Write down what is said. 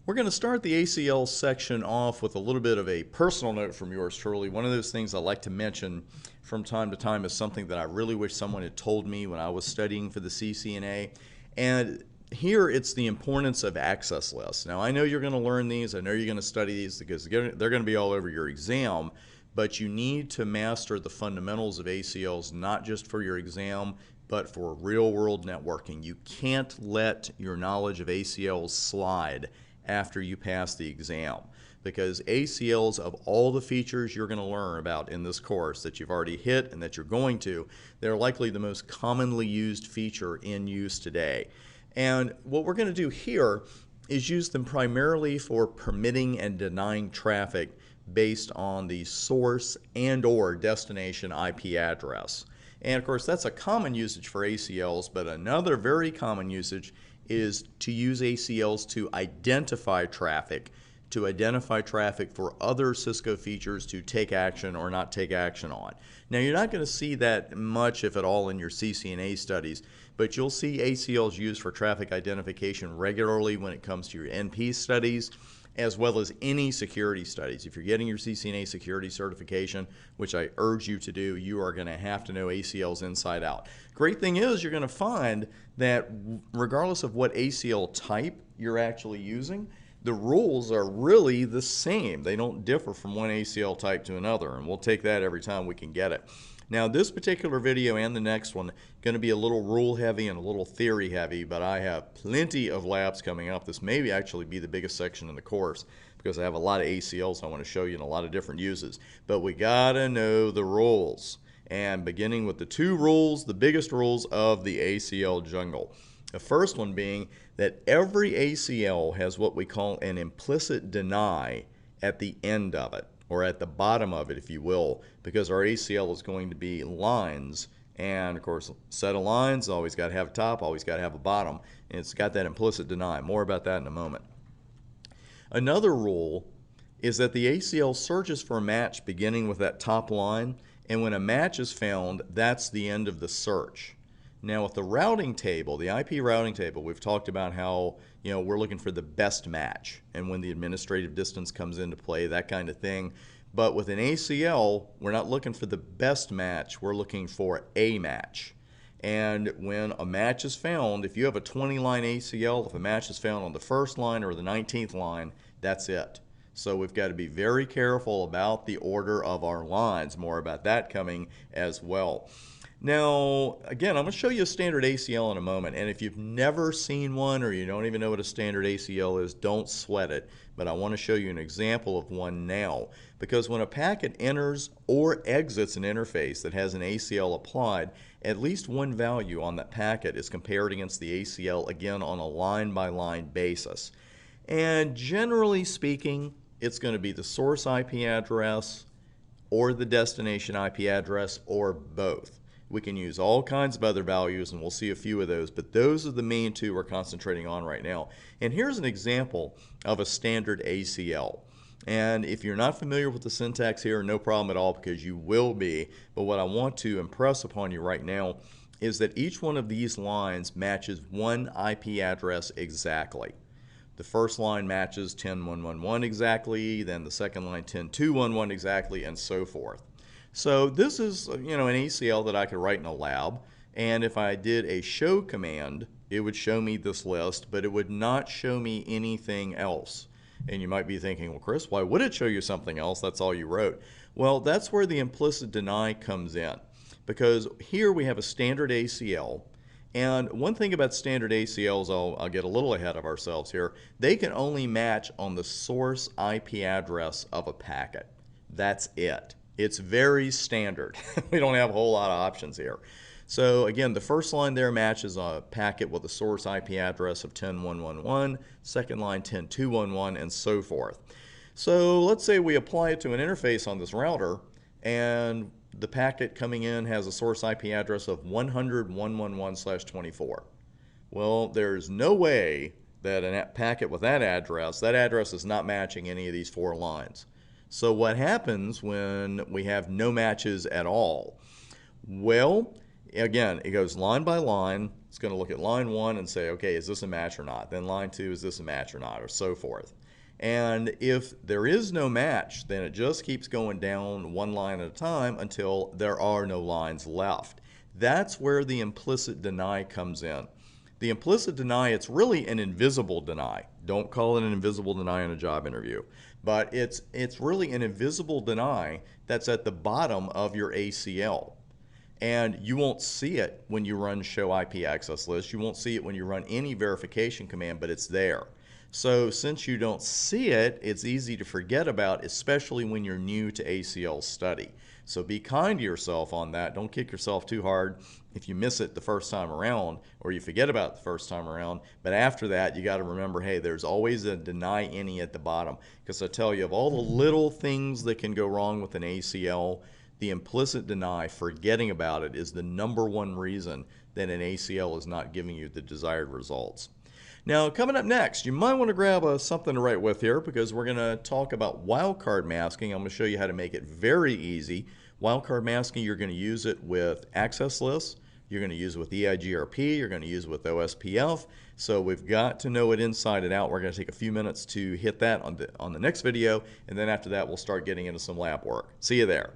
We're going to start the ACL section off with a little bit of a personal note from yours truly. One of those things I like to mention from time to time is something that I really wish someone had told me when I was studying for the CCNA. And here it's the importance of access lists. Now I know you're going to learn these, I know you're going to study these because they're going to be all over your exam, but you need to master the fundamentals of ACLs not just for your exam, but for real world networking. You can't let your knowledge of ACLs slide after you pass the exam, because ACLs, of all the features you're going to learn about in this course that you've already hit and that you're going to, they're likely the most commonly used feature in use today. And what we're going to do here is use them primarily for permitting and denying traffic based on the source and/or destination IP address. And of course, that's a common usage for ACLs, but another very common usage is to use ACLs to identify traffic for other Cisco features to take action or not take action on. Now, you're not going to see that much, if at all, in your CCNA studies, but you'll see ACLs used for traffic identification regularly when it comes to your NP studies, as well as any security studies. If you're getting your CCNA security certification, which I urge you to do, you are going to have to know ACLs inside out. Great thing is you're going to find that regardless of what ACL type you're actually using, the rules are really the same. They don't differ from one ACL type to another, and we'll take that every time we can get it. Now, this particular video and the next one going to be a little rule heavy and a little theory heavy, but I have plenty of labs coming up. This may actually be the biggest section in the course because I have a lot of ACLs I want to show you in a lot of different uses. But we got to know the rules. And beginning with the two rules, the biggest rules of the ACL jungle. The first one being that every ACL has what we call an implicit deny at the end of it, or at the bottom of it, if you will, because our ACL is going to be lines, and of course, set of lines always got to have a top, always got to have a bottom, and it's got that implicit deny. More about that in a moment. Another rule is that the ACL searches for a match beginning with that top line, and when a match is found, that's the end of the search. Now, with the routing table, the IP routing table, we've talked about how we're looking for the best match and when the administrative distance comes into play, that kind of thing. But with an ACL, we're not looking for the best match, we're looking for a match. And when a match is found, if you have a 20-line ACL, if a match is found on the first line or the 19th line, that's it. So we've got to be very careful about the order of our lines. More about that coming as well. Now, again, I'm going to show you a standard ACL in a moment, and if you've never seen one or you don't even know what a standard ACL is, don't sweat it, but I want to show you an example of one now, because when a packet enters or exits an interface that has an ACL applied, at least one value on that packet is compared against the ACL, again, on a line-by-line basis. And generally speaking, it's going to be the source IP address or the destination IP address or both. We can use all kinds of other values, and we'll see a few of those, but those are the main two we're concentrating on right now. And here's an example of a standard ACL. And if you're not familiar with the syntax here, no problem at all, because you will be. But what I want to impress upon you right now is that each one of these lines matches one IP address exactly. The first line matches 10.1.1.1 exactly, then the second line 10.2.1.1 exactly, and so forth. So this is an ACL that I could write in a lab, and if I did a show command, it would show me this list, but it would not show me anything else. And you might be thinking, well, Chris, why would it show you something else? That's all you wrote. Well, that's where the implicit deny comes in, because here we have a standard ACL. And one thing about standard ACLs, I'll get a little ahead of ourselves here, they can only match on the source IP address of a packet. That's it. It's very standard. We don't have a whole lot of options here. So again, the first line there matches a packet with a source IP address of 10.1.1.1, second line 10.2.1.1, and so forth. So let's say we apply it to an interface on this router, and the packet coming in has a source IP address of 100.111/24. Well, there's no way that a packet with that address is not matching any of these four lines. So what happens when we have no matches at all? Well, again, it goes line by line, It's going to look at line 1 and say, okay, is this a match or not? Then line 2, is this a match or not? Or so forth. And if there is no match, then it just keeps going down one line at a time until there are no lines left. That's where the implicit deny comes in. The implicit deny, it's really an invisible deny. Don't call it an invisible deny in a job interview. But it's really an invisible deny that's at the bottom of your ACL. And you won't see it when you run show IP access list. You won't see it when you run any verification command, but it's there. So since you don't see it, it's easy to forget about, especially when you're new to ACL study. So be kind to yourself on that. Don't kick yourself too hard if you miss it the first time around or you forget about it the first time around. But after that, you got to remember, hey, there's always a deny any at the bottom. Because I tell you, of all the little things that can go wrong with an ACL, the implicit deny, forgetting about it, is the #1 reason that an ACL is not giving you the desired results. Now, coming up next, you might want to grab something to write with here because we're going to talk about wildcard masking. I'm going to show you how to make it very easy. Wildcard masking, you're going to use it with access lists. You're going to use it with EIGRP. You're going to use it with OSPF. So we've got to know it inside and out. We're going to take a few minutes to hit that on the next video, and then after that, we'll start getting into some lab work. See you there.